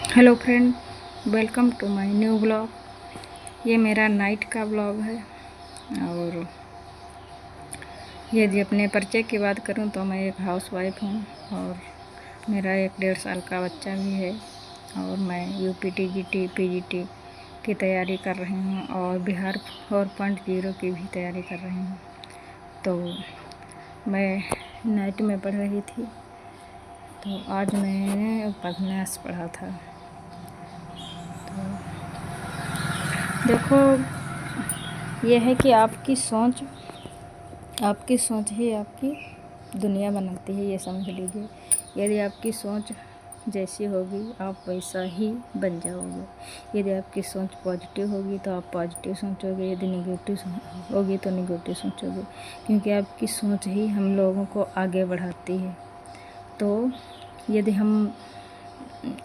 Hello friend, welcome to my new blog. ये मेरा night का ब्लॉग है। और यदि अपने परिचय की बात करूं तो मैं एक हाउसवाइफ हूं और मेरा 1-1.5 साल का बच्चा भी है। और मैं UPTGT PGT की तैयारी कर रही हूं और बिहार 4.0 की भी तैयारी कर रही हूं। तो मैं नाइट में पढ़ रही थी, तो आज मैंने उपन्यास पढ़ा था। देखो, यह है कि आपकी सोच ही आपकी दुनिया बनाती है, ये समझ लीजिए। यदि आपकी सोच जैसी होगी आप वैसा ही बन जाओगे। यदि आपकी सोच पॉजिटिव होगी तो आप पॉजिटिव सोचोगे, यदि नेगेटिव होगी तो नेगेटिव सोचोगे, क्योंकि आपकी सोच ही हम लोगों को आगे बढ़ाती है। तो यदि हम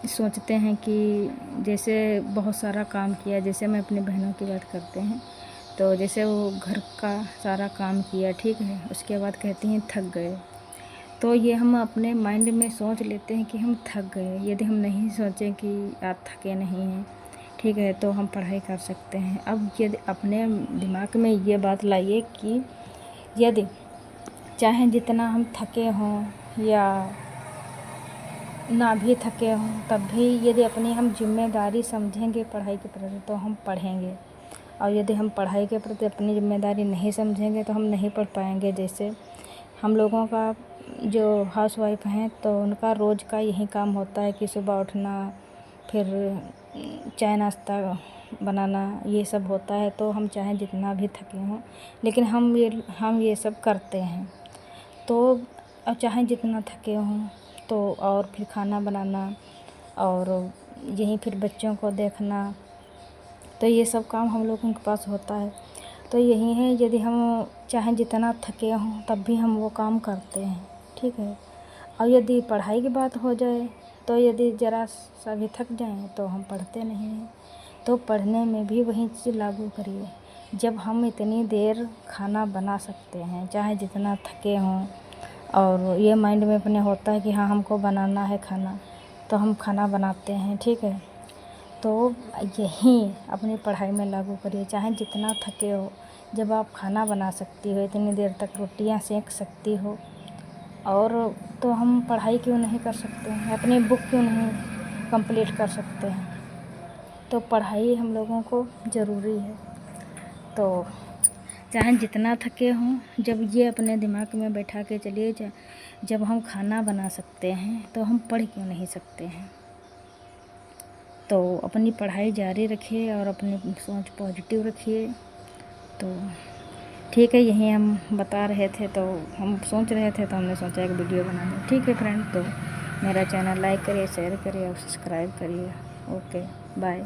सोचते हैं कि जैसे बहुत सारा काम किया, जैसे मैं अपनी बहनों की बात करते हैं, तो जैसे वो घर का सारा काम किया, ठीक है, उसके बाद कहती हैं थक गए। तो ये हम अपने माइंड में सोच लेते हैं कि हम थक गए। यदि हम नहीं सोचें कि आप थके नहीं हैं, ठीक है, तो हम पढ़ाई कर सकते हैं। अब यदि अपने दिमाग में ये बात लाइए कि यदि चाहे जितना हम थके हों या ना भी थके हों, तब भी यदि अपनी हम जिम्मेदारी समझेंगे पढ़ाई के प्रति तो हम पढ़ेंगे। और यदि हम पढ़ाई के प्रति अपनी जिम्मेदारी नहीं समझेंगे तो हम नहीं पढ़ पाएंगे। जैसे हम लोगों का जो हाउसवाइफ हैं तो उनका रोज़ का यही काम होता है कि सुबह उठना, फिर चाय नाश्ता बनाना, ये सब होता है। तो हम चाहे जितना भी थके हों, लेकिन हम ये सब करते हैं। तो चाहे जितना थके हों तो और फिर खाना बनाना और यहीं फिर बच्चों को देखना, तो ये सब काम हम लोगों के पास होता है। तो यही है, यदि हम चाहे जितना थके हों तब भी हम वो काम करते हैं, ठीक है। और यदि पढ़ाई की बात हो जाए तो यदि ज़रा सा भी थक जाएं तो हम पढ़ते नहीं हैं। तो पढ़ने में भी वही चीज़ लागू करिए। जब हम इतनी देर खाना बना सकते हैं चाहे जितना थके हों, और ये माइंड में अपने होता है कि हाँ हमको बनाना है खाना, तो हम खाना बनाते हैं, ठीक है। तो यही अपनी पढ़ाई में लागू करिए। चाहे जितना थके हो, जब आप खाना बना सकती हो, इतनी देर तक रोटियां सेक सकती हो, और तो हम पढ़ाई क्यों नहीं कर सकते हैं, अपनी बुक क्यों नहीं कंप्लीट कर सकते हैं। तो पढ़ाई हम लोगों को ज़रूरी है। तो चाहे जितना थके हों, जब ये अपने दिमाग में बैठा के चलिए, जब हम खाना बना सकते हैं तो हम पढ़ क्यों नहीं सकते हैं। तो अपनी पढ़ाई जारी रखिए और अपनी सोच पॉजिटिव रखिए। तो ठीक है, यही हम बता रहे थे, तो हम सोच रहे थे तो हमने सोचा एक वीडियो बना दें। ठीक है फ्रेंड, तो मेरा चैनल लाइक करिए, शेयर करिए और सब्सक्राइब करिए। Okay, bye.